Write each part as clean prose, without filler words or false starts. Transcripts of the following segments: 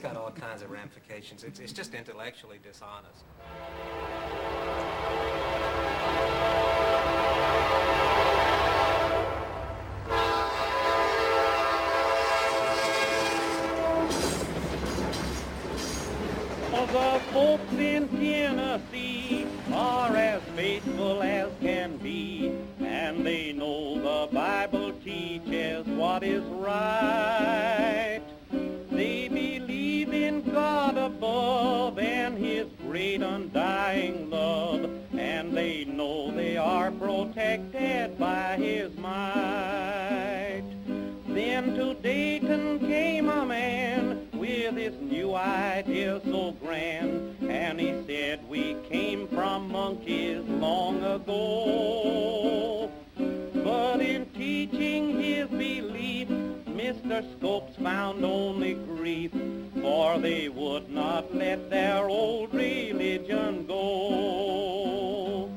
got all kinds of ramifications. It's just intellectually dishonest. The folks in Tennessee are as faithful as can be, and they know the Bible teaches what is right. They believe in God above and His great undying love, and they know they are protected by His might. Then to Dayton came a man with his new idea so grand, and he said, we came from monkeys long ago. But in teaching his belief, Mr. Scopes found only grief, for they would not let their old religion go.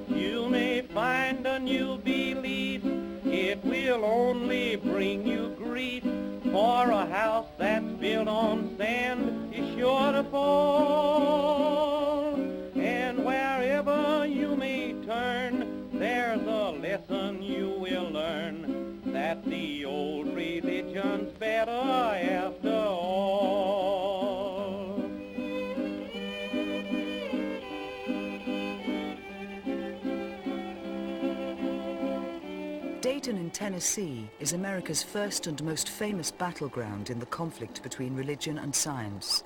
You may find a new belief, it will only bring you grief, for a house that's built on sand is sure to fall. And wherever you may turn, there's a lesson you will learn, that the old religion's better after all. Dayton in Tennessee is America's first and most famous battleground in the conflict between religion and science.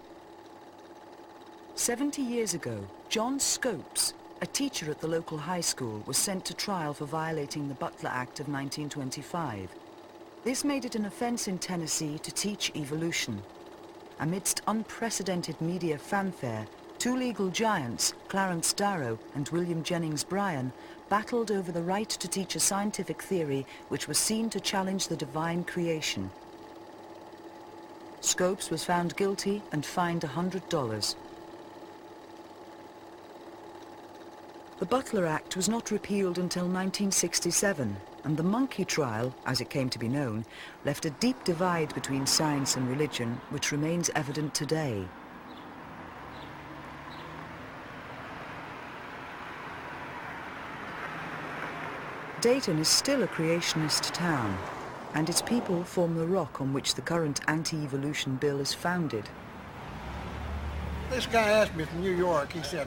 70 years ago, John Scopes, a teacher at the local high school, was sent to trial for violating the Butler Act of 1925. This made it an offense in Tennessee to teach evolution. Amidst unprecedented media fanfare, two legal giants, Clarence Darrow and William Jennings Bryan, battled over the right to teach a scientific theory which was seen to challenge the divine creation. Scopes was found guilty and fined $100. The Butler Act was not repealed until 1967, and the monkey trial, as it came to be known, left a deep divide between science and religion, which remains evident today. Dayton is still a creationist town, and its people form the rock on which the current anti-evolution bill is founded. This guy asked me from New York, he said,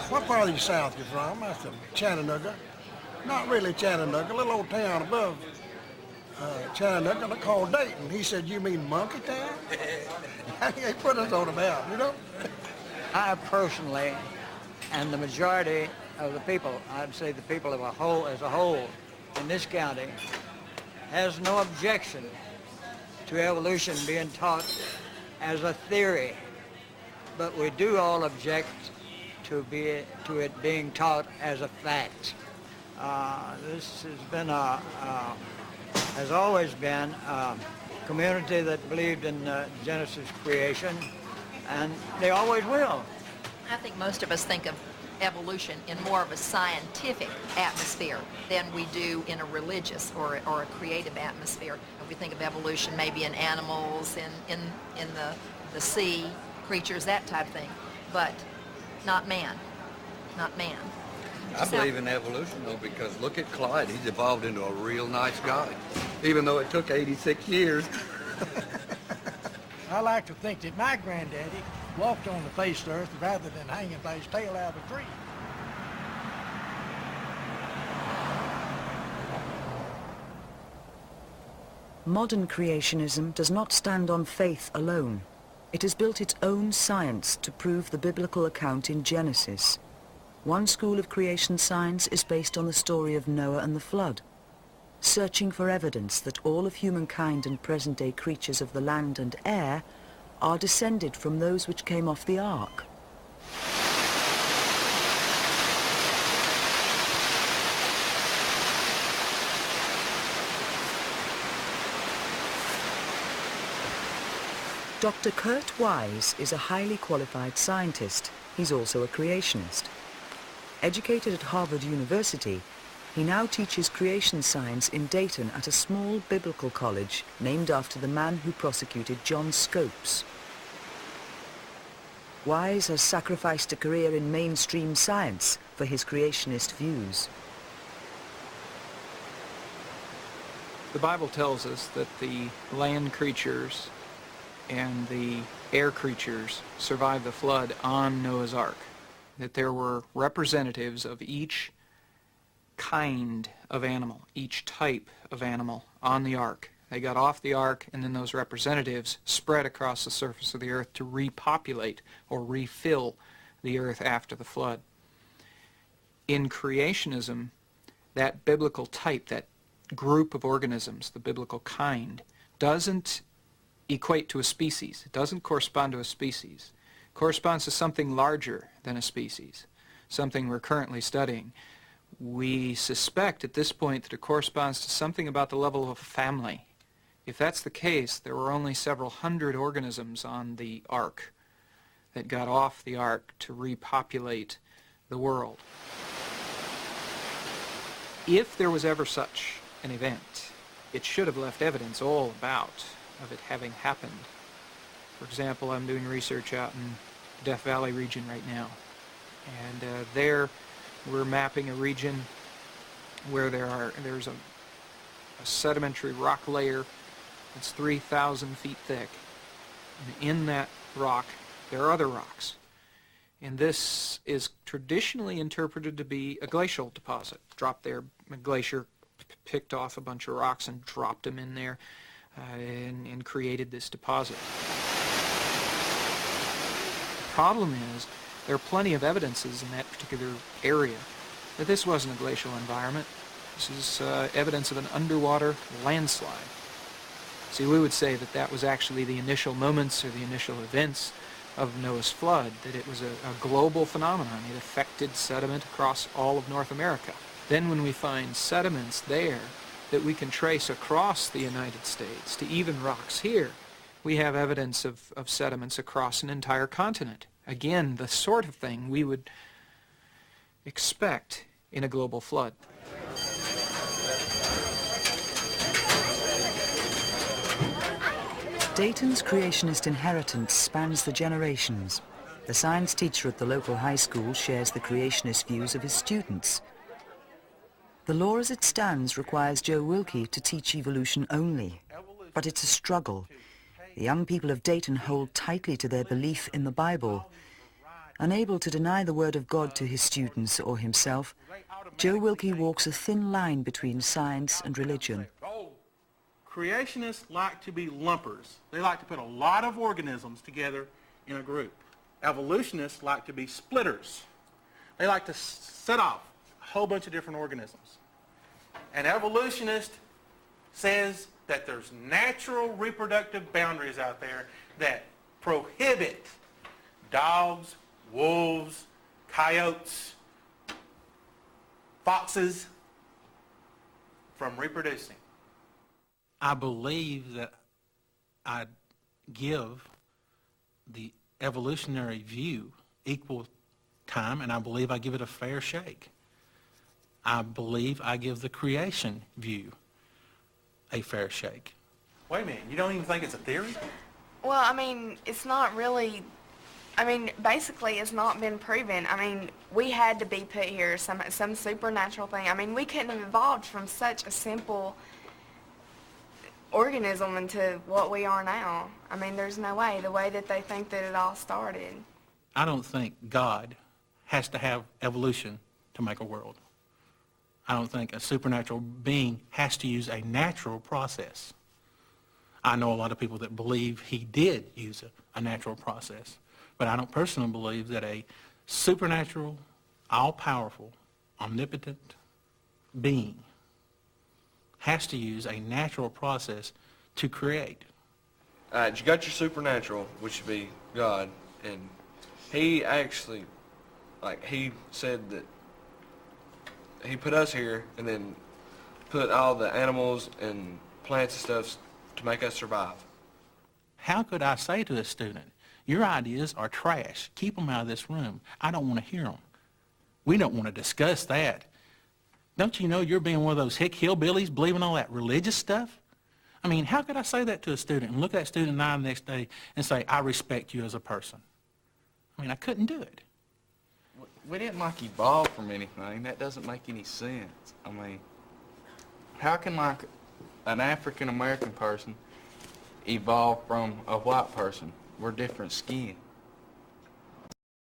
what part of the South you from? I said, Chattanooga. Not really Chattanooga, a little old town above Chattanooga called Dayton. He said, you mean Monkey Town? He put us on the map, you know? I personally, and the majority of the people, I'd say the people as a whole in this county, has no objection to evolution being taught as a theory, but we do all object to it being taught as a fact. This has been has always been a community that believed in Genesis creation, and they always will. I think most of us think of evolution in more of a scientific atmosphere than we do in a religious or a creative atmosphere. We think of evolution maybe in animals, in the sea, creatures, that type of thing, but not man, not man. I believe in evolution, though, because look at Clyde. He's evolved into a real nice guy, even though it took 86 years. I like to think that my granddaddy walked on the face of the earth rather than hanging by his tail out of a tree. Modern creationism does not stand on faith alone. It has built its own science to prove the biblical account in Genesis. One school of creation science is based on the story of Noah and the flood, searching for evidence that all of humankind and present-day creatures of the land and air are descended from those which came off the ark. Dr. Kurt Wise is a highly qualified scientist. He's also a creationist. Educated at Harvard University, he now teaches creation science in Dayton at a small biblical college named after the man who prosecuted John Scopes. Wise has sacrificed a career in mainstream science for his creationist views. The Bible tells us that the land creatures and the air creatures survived the flood on Noah's Ark, that there were representatives of each kind of animal, each type of animal on the ark. They got off the ark, and then those representatives spread across the surface of the earth to repopulate or refill the earth after the flood. In creationism, that biblical type, that group of organisms, the biblical kind, doesn't equate to a species. It doesn't correspond to a species. It corresponds to something larger than a species, something we're currently studying. We suspect at this point that it corresponds to something about the level of a family. If that's the case, there were only several hundred organisms on the ark that got off the ark to repopulate the world. If there was ever such an event, it should have left evidence all about of it having happened. For example, I'm doing research out in the Death Valley region right now, and there we're mapping a region where there's a sedimentary rock layer that's 3,000 feet thick, and in that rock there are other rocks, and this is traditionally interpreted to be a glacial deposit. Dropped there, a glacier picked off a bunch of rocks and dropped them in there and created this deposit. The problem is there are plenty of evidences in that particular area that this wasn't a glacial environment. This is evidence of an underwater landslide. See, we would say that that was actually the initial moments or the initial events of Noah's flood, that it was a global phenomenon. It affected sediment across all of North America. Then when we find sediments there that we can trace across the United States to even rocks here, we have evidence of sediments across an entire continent. Again, the sort of thing we would expect in a global flood. Dayton's creationist inheritance spans the generations. The science teacher at the local high school shares the creationist views of his students. The law as it stands requires Joe Wilkie to teach evolution only, but it's a struggle. The young people of Dayton hold tightly to their belief in the Bible. Unable to deny the word of God to his students or himself, Joe Wilkie walks a thin line between science and religion. Creationists like to be lumpers. They like to put a lot of organisms together in a group. Evolutionists like to be splitters. They like to set off a whole bunch of different organisms. An evolutionist says that there's natural reproductive boundaries out there that prohibit dogs, wolves, coyotes, foxes from reproducing. I believe that I give the evolutionary view equal time, and I believe I give it a fair shake. I believe I give the creation view a fair shake. Wait a minute, you don't even think it's a theory? Well, I mean, it's not really, basically it's not been proven. We had to be put here, some supernatural thing. We couldn't have evolved from such a simple organism into what we are now. There's no way, the way that they think that it all started. I don't think God has to have evolution to make a world. I don't think a supernatural being has to use a natural process. I know a lot of people that believe he did use a natural process, but I don't personally believe that a supernatural, all-powerful, omnipotent being has to use a natural process to create. You got your supernatural, which would be God, and he actually, he said that he put us here and then put all the animals and plants and stuff to make us survive. How could I say to a student, your ideas are trash, keep them out of this room, I don't want to hear them. We don't want to discuss that. Don't you know you're being one of those hick hillbillies believing all that religious stuff? How could I say that to a student and look at that student in the eye the next day and say, I respect you as a person? I mean, I couldn't do it. We didn't like evolve from anything. That doesn't make any sense. I mean, how can like an African American person evolve from a white person? We're different skin.